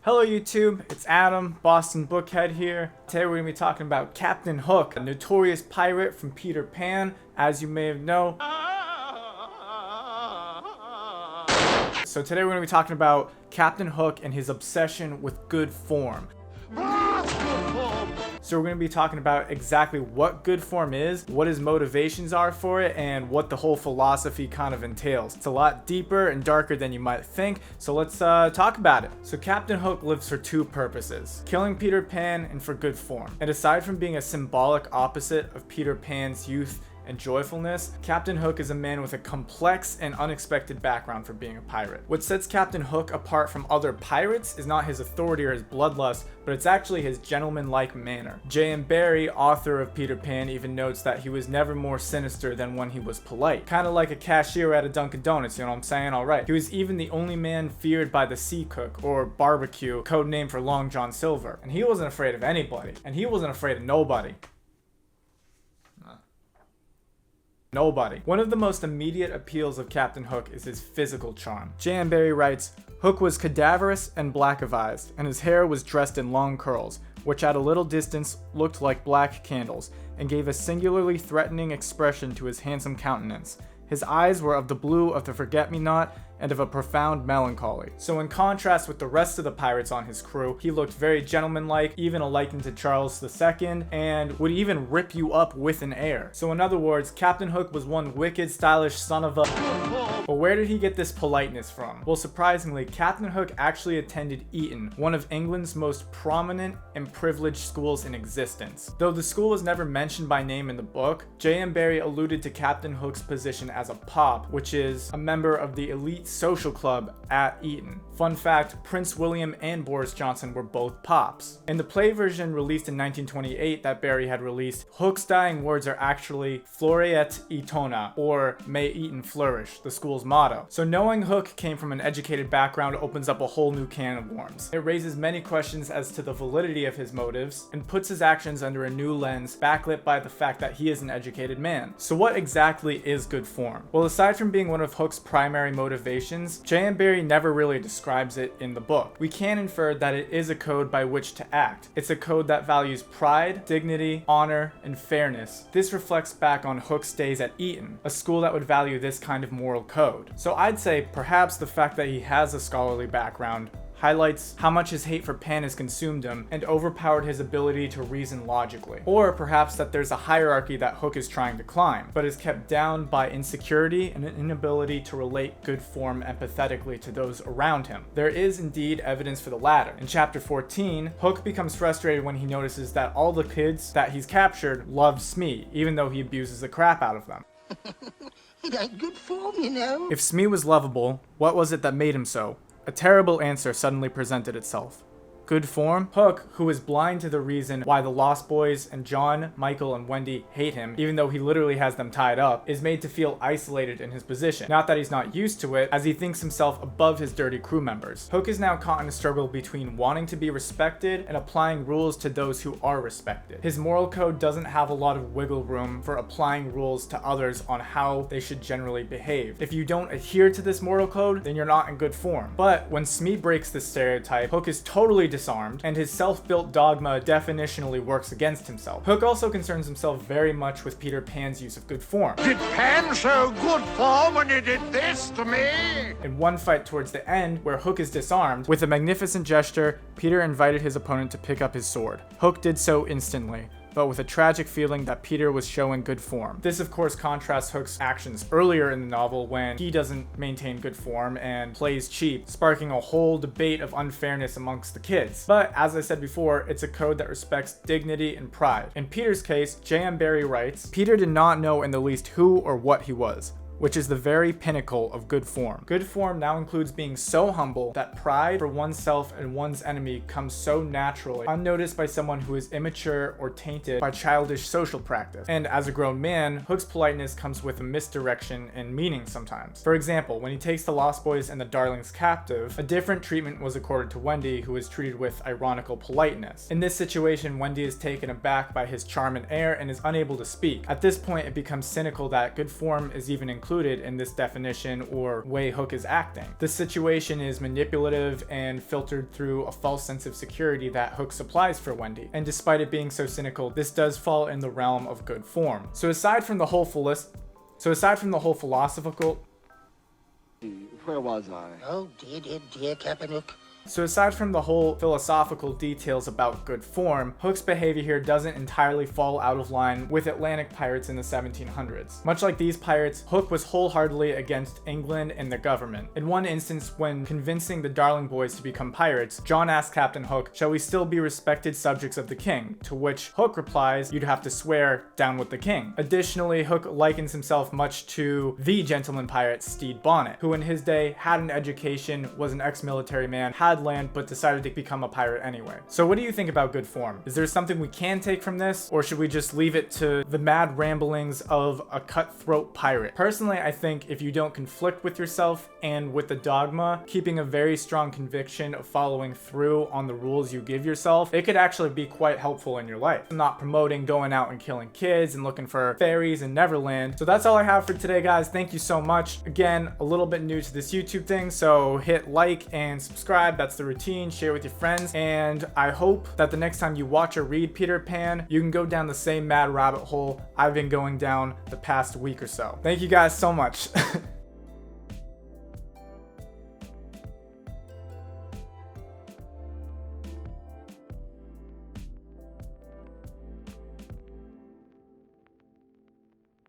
Hello YouTube, it's Adam, Boston Bookhead here. Today we're going to be talking about Captain Hook, a notorious pirate from Peter Pan, as you may have known. So today we're going to be talking about Captain Hook and his obsession with good form. So we're going to be talking about exactly what good form is, what his motivations are for it, and what the whole philosophy kind of entails. It's a lot deeper and darker than you might think, so let's talk about it. So Captain Hook lives for two purposes: killing Peter Pan and for good form. And aside from being a symbolic opposite of Peter Pan's youth and joyfulness, Captain Hook is a man with a complex and unexpected background for being a pirate. What sets Captain Hook apart from other pirates is not his authority or his bloodlust, but it's actually his gentleman-like manner. J.M. Barrie, author of Peter Pan, even notes that he was never more sinister than when he was polite. Kind of like a cashier at a Dunkin' Donuts, you know what I'm saying? Alright. He was even the only man feared by the sea cook, or barbecue, code name for Long John Silver. And he wasn't afraid of anybody. And he wasn't afraid of nobody. Nobody. One of the most immediate appeals of Captain Hook is his physical charm. J.M. Barrie writes, "Hook was cadaverous and black of eyes, and his hair was dressed in long curls, which at a little distance looked like black candles, and gave a singularly threatening expression to his handsome countenance. His eyes were of the blue of the forget-me-not, and of a profound melancholy." So in contrast with the rest of the pirates on his crew, he looked very gentlemanlike, even likened to Charles II, and would even rip you up with an air. So in other words, Captain Hook was one wicked, stylish son of a... But where did he get this politeness from? Well, surprisingly, Captain Hook actually attended Eton, one of England's most prominent and privileged schools in existence. Though the school was never mentioned by name in the book, J.M. Barrie alluded to Captain Hook's position as a pop, which is a member of the elite social club at Eton. Fun fact, Prince William and Boris Johnson were both pops. In the play version released in 1928 that Barrie had released, Hook's dying words are actually Floreat Etona, or May Eton Flourish, the school's motto. So knowing Hook came from an educated background opens up a whole new can of worms. It raises many questions as to the validity of his motives, and puts his actions under a new lens, backlit by the fact that he is an educated man. So what exactly is good form? Well, aside from being one of Hook's primary motivations, J.M. Barrie never really describes it in the book. We can infer that it is a code by which to act. It's a code that values pride, dignity, honor, and fairness. This reflects back on Hook's days at Eton, a school that would value this kind of moral code. So I'd say perhaps the fact that he has a scholarly background highlights how much his hate for Pan has consumed him and overpowered his ability to reason logically. Or perhaps that there's a hierarchy that Hook is trying to climb, but is kept down by insecurity and an inability to relate good form empathetically to those around him. There is indeed evidence for the latter. In chapter 14, Hook becomes frustrated when he notices that all the kids that he's captured love Smee, even though he abuses the crap out of them. It ain't good form, you know. If Smee was lovable, what was it that made him so? A terrible answer suddenly presented itself. Good form? Hook, who is blind to the reason why the Lost Boys and John, Michael, and Wendy hate him, even though he literally has them tied up, is made to feel isolated in his position. Not that he's not used to it, as he thinks himself above his dirty crew members. Hook is now caught in a struggle between wanting to be respected and applying rules to those who are respected. His moral code doesn't have a lot of wiggle room for applying rules to others on how they should generally behave. If you don't adhere to this moral code, then you're not in good form. But when Smee breaks this stereotype, Hook is totally disarmed, and his self-built dogma definitionally works against himself. Hook also concerns himself very much with Peter Pan's use of good form. Did Pan show good form when he did this to me? In one fight towards the end, where Hook is disarmed, with a magnificent gesture, Peter invited his opponent to pick up his sword. Hook did so instantly, but with a tragic feeling that Peter was showing good form. This of course contrasts Hook's actions earlier in the novel when he doesn't maintain good form and plays cheap, sparking a whole debate of unfairness amongst the kids. But as I said before, it's a code that respects dignity and pride. In Peter's case, J.M. Barrie writes, "Peter did not know in the least who or what he was, which is the very pinnacle of good form. Good form now includes being so humble that pride for oneself and one's enemy comes so naturally, unnoticed by someone who is immature or tainted by childish social practice. And as a grown man, Hook's politeness comes with a misdirection in meaning sometimes. For example, when he takes the Lost Boys and the Darlings captive, a different treatment was accorded to Wendy, who is treated with ironical politeness. In this situation, Wendy is taken aback by his charm and air and is unable to speak. At this point, it becomes cynical that good form is even included included in this definition or way Hook is acting. The situation is manipulative and filtered through a false sense of security that Hook supplies for Wendy. And despite it being so cynical, this does fall in the realm of good form. So aside from the whole philosophical Where was I? Oh, dear, Captain Hook. So aside from the whole philosophical details about good form, Hook's behavior here doesn't entirely fall out of line with Atlantic pirates in the 1700s. Much like these pirates, Hook was wholeheartedly against England and the government. In one instance, when convincing the Darling boys to become pirates, John asked Captain Hook, "Shall we still be respected subjects of the king?" To which Hook replies, "You'd have to swear down with the king." Additionally, Hook likens himself much to the gentleman pirate Stede Bonnet, who in his day had an education, was an ex-military man, had land, but decided to become a pirate anyway. So what do you think about good form? Is there something we can take from this, or should we just leave it to the mad ramblings of a cutthroat pirate? Personally, I think if you don't conflict with yourself and with the dogma, keeping a very strong conviction of following through on the rules you give yourself, it could actually be quite helpful in your life. I'm not promoting going out and killing kids and looking for fairies in Neverland. So that's all I have for today, guys. Thank you so much. Again, a little bit new to this YouTube thing, so hit like and subscribe. That's the routine. Share with your friends, and I hope that the next time you watch or read Peter Pan, you can go down the same mad rabbit hole I've been going down the past week or so. Thank you guys so much.